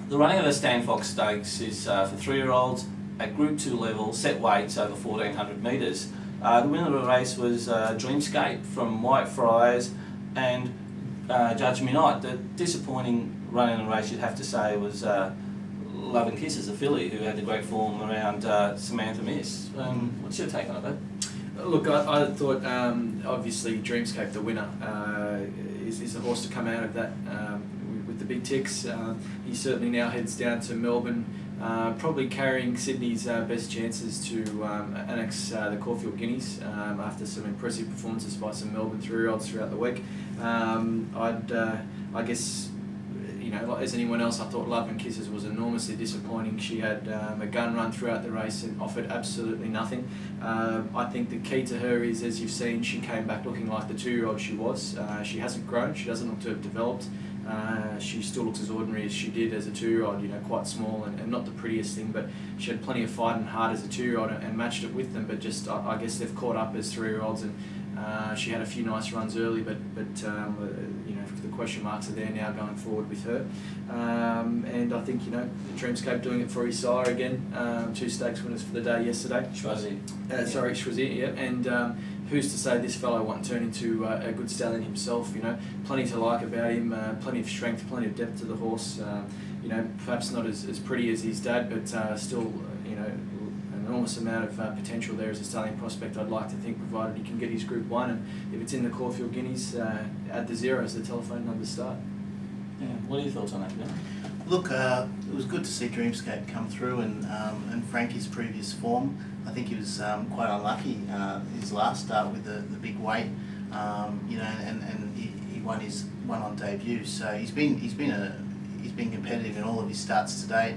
The running of the Stanfox Stakes is for 3-year-olds at Group 2 level, set weights over 1400 metres. The winner of the race was Dreamscape from Whipsarecracking, and Judge Me Not. The disappointing run in the race, you'd have to say, was Love and Kisses, a filly who had the great form around Samantha Miss. What's your take on it, though? Look, I thought obviously Dreamscape, the winner, is the horse to come out of that with the big ticks. He certainly now heads down to Melbourne, probably carrying Sydney's best chances to annex the Caulfield Guineas after some impressive performances by some Melbourne 3-year-olds throughout the week. I guess, you know, like as anyone else, I thought Love and Kisses was enormously disappointing. She had a gun run throughout the race and offered absolutely nothing. I think the key to her is, as you've seen, she came back looking like the 2-year-old she was. She hasn't grown, she doesn't look to have developed. She still looks as ordinary as she did as a 2-year-old, you know, quite small and not the prettiest thing, but she had plenty of fight and heart as a 2-year-old and matched it with them, but just, I guess they've caught up as 3-year-olds, and she had a few nice runs early, but you know, the question marks are there now going forward with her. And I think, you know, Dreamscape doing it for his sire again, 2 stakes winners for the day yesterday. Schwazi. Sorry, Schwazi, yeah. And who's to say this fellow won't turn into a good stallion himself? You know, plenty to like about him, plenty of strength, plenty of depth to the horse. You know, perhaps not as pretty as his dad, but still, you know, an enormous amount of potential there as a stallion prospect, I'd like to think, provided he can get his Group 1, and if it's in the Caulfield Guineas, add the 0 as the telephone numbers start. Yeah. What are your thoughts on that, Ben? Look, it was good to see Dreamscape come through and Frankie's previous form. I think he was quite unlucky his last start with the big weight, you know, and he won his on debut. So he's been competitive in all of his starts to date.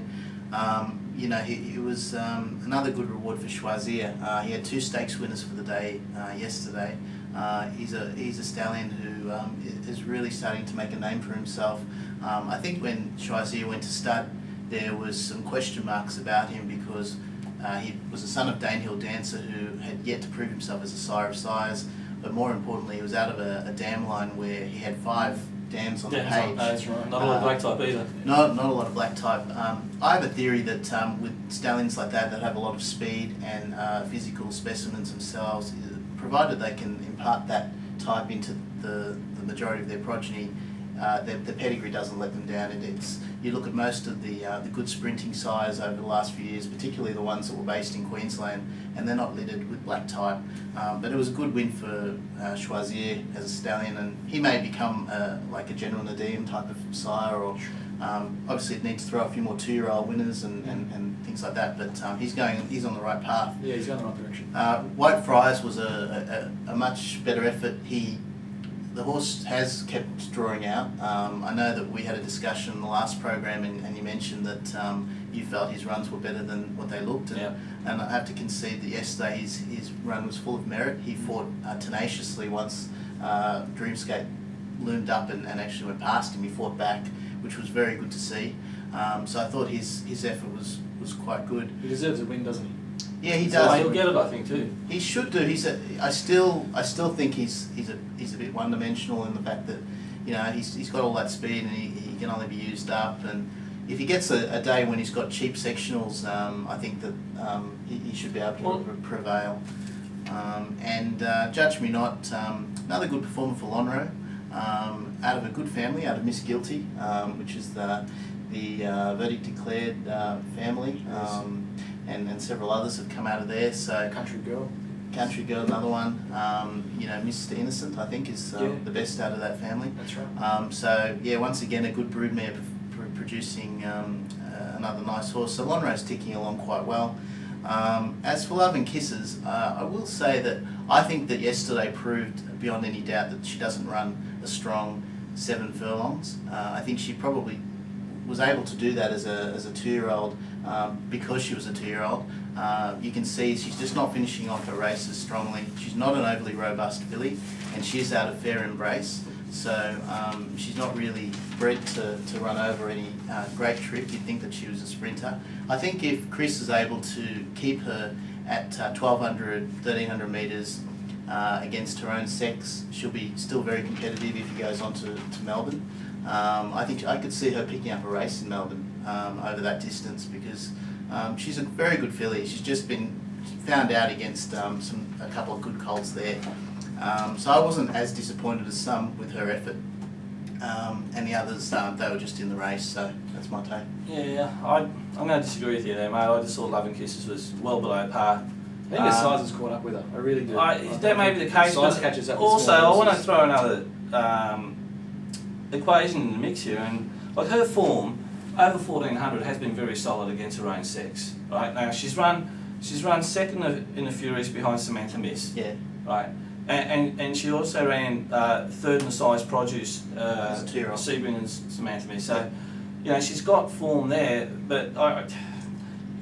You know, it was another good reward for Schwazi. He had 2 stakes winners for the day yesterday. He's a stallion who is really starting to make a name for himself. I think when Schwazi went to stud, there was some question marks about him because he was the son of Danehill Dancer, who had yet to prove himself as a sire of sires, but more importantly, he was out of a dam line where he had 5 dams on the page. That's right. Not a lot of black type either. Not a lot of black type. I have a theory that with stallions like that have a lot of speed and physical specimens themselves, provided they can impart that type into the majority of their progeny, the pedigree doesn't let them down. You look at most of the good sprinting sires over the last few years, particularly the ones that were based in Queensland, and they're not littered with black type. But it was a good win for Schwazi as a stallion, and he may become like a General Nadim type of sire, or obviously it needs to throw a few more 2-year-old winners and things like that. But he's on the right path. Yeah, he's going the right direction. White Friars was a much better effort. The horse has kept drawing out. I know that we had a discussion in the last program, and you mentioned that you felt his runs were better than what they looked, and I have to concede that yesterday his run was full of merit. He fought tenaciously once Dreamscape loomed up and actually went past him. He fought back, which was very good to see. So I thought his effort was quite good. He deserves a win, doesn't he? Yeah, he does. He'll get it, I think, too. He should do. I still think he's a bit one-dimensional in the fact that, you know, he's got all that speed and he can only be used up. And if he gets a day when he's got cheap sectionals, I think that he should be able to prevail. And Judge Me Not, another good performer for Lonhro, out of a good family, out of Miss Guilty, which is the verdict declared family. And several others have come out of there. So Country Girl, another one. You know, Mr. Innocent, I think, is the best out of that family. That's right. So yeah, once again, a good broodmare producing another nice horse. So Lonhro's ticking along quite well. As for Love and Kisses, I will say that I think that yesterday proved beyond any doubt that she doesn't run a strong 7 furlongs. I think she probably was able to do that as a 2-year-old because she was a 2-year-old. You can see she's just not finishing off her races strongly. She's not an overly robust filly, and she is out of fair embrace. So she's not really bred to run over any great trip. You'd think that she was a sprinter. I think if Chris is able to keep her at 1200, 1300 metres against her own sex, she'll be still very competitive if he goes on to Melbourne. I think I could see her picking up a race in Melbourne. over that distance, because she's a very good filly. She's just been found out against a couple of good colts there. So I wasn't as disappointed as some with her effort. And the others, they were just in the race, so that's my take. Yeah, I'm going to disagree with you there, mate. I just thought Love and Kisses was well below par. I think her size has caught up with her. I really do. That may be the case, size but catches up with also small I want to horses. throw another equation in the mix here, and like her form over 1400 has been very solid against her own sex. Right now, she's run second in the Furies behind Samantha Miss. Yeah. Right. And she also ran third in the size produce, Sebring and Samantha Miss. So, you know, she's got form there, but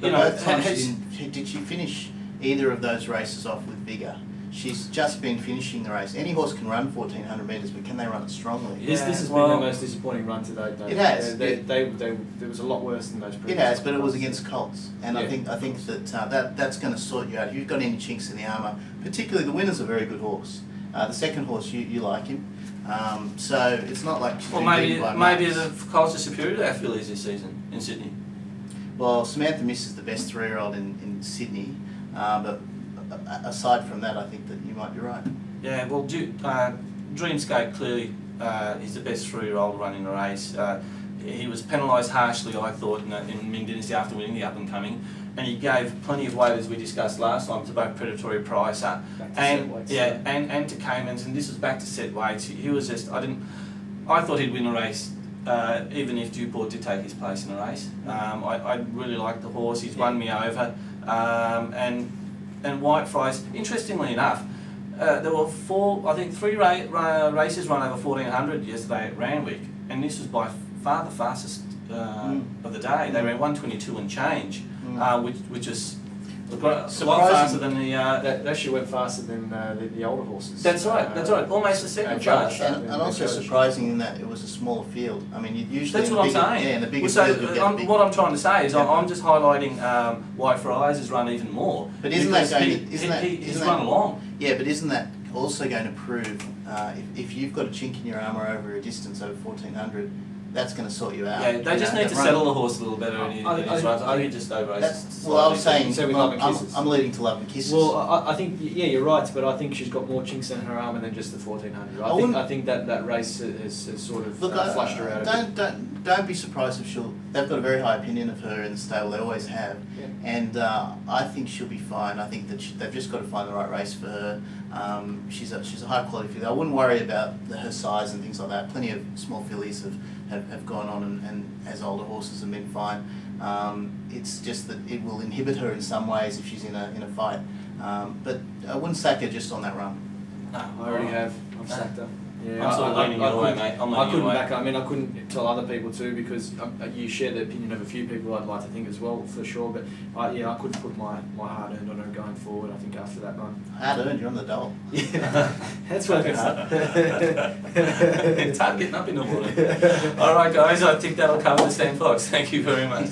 you know, both times did she finish either of those races off with vigour? She's just been finishing the race. Any horse can run 1400 metres, but can they run it strongly? Yeah. This has been the most disappointing run to date, though. It has. There was a lot worse than those previous. It has, but it was against colts, and yeah. I think that that's going to sort you out. If you've got any chinks in the armour, particularly the winner's a very good horse. The second horse, you like him, so it's not like she's well, been beaten by maybe marks. the colts are superior to our fillies this season in Sydney. Well, Samantha Miss is the best 3-year-old in Sydney, but aside from that, I think that you might be right. Yeah, well, Dreamscape clearly is the best 3-year-old running the race. He was penalised harshly, I thought, in Ming Dynasty after winning the up and coming, and he gave plenty of weight, as we discussed last time, to both Predatory Pricer and to Caymans, and this was back to set weights. He was just I thought he'd win the race. Even if Duport did take his place in the race. I really like the horse. He's won me over, and White Fries. Interestingly enough, there were three races run over 1400 yesterday at Randwick, and this was by far the fastest of the day. They ran 122 and change, which is a lot faster than the. That actually went faster than the older horses. That's right. That's right. Almost the second fast. And also surprising in that it was a smaller field. I mean, you'd usually. That's what I'm saying. Yeah, in the bigger so field you'd get what I'm trying to say is I'm just highlighting White Fries has run even more. But isn't that going? He's run along. Yeah, but isn't that also going to prove if you've got a chink in your armour over a distance over 1400? That's going to sort you out. Yeah, they just need to settle the horse a little better in his runs. I think he just over-raced. Well, I was saying, So with Love and Kisses. I'm leading to Love and Kisses. Well, I think, yeah, you're right, but I think she's got more chinks in her armour than just the 1400. I think that race has sort of flushed her out a bit. Don't be surprised if they've got a very high opinion of her in the stable, they always have. Yeah. And I think she'll be fine. I think that they've just got to find the right race for her. She's a high quality filly. I wouldn't worry about her size and things like that. Plenty of small fillies have gone on and as older horses have been fine. It's just that it will inhibit her in some ways if she's in a fight. But I wouldn't sack her just on that run. No, I already have. I've sacked her. Yeah, I'm sort of leaning your way, mate. I couldn't back her. I mean, I couldn't tell other people too, because you share the opinion of a few people I'd like to think as well, for sure. But I couldn't put my hard earned on her going forward. I think after that run. Hard earned, you're on the dole. Yeah, that's working hard. It's hard getting up in the morning. All right, guys. I think that'll cover the Stan Fox. Thank you very much.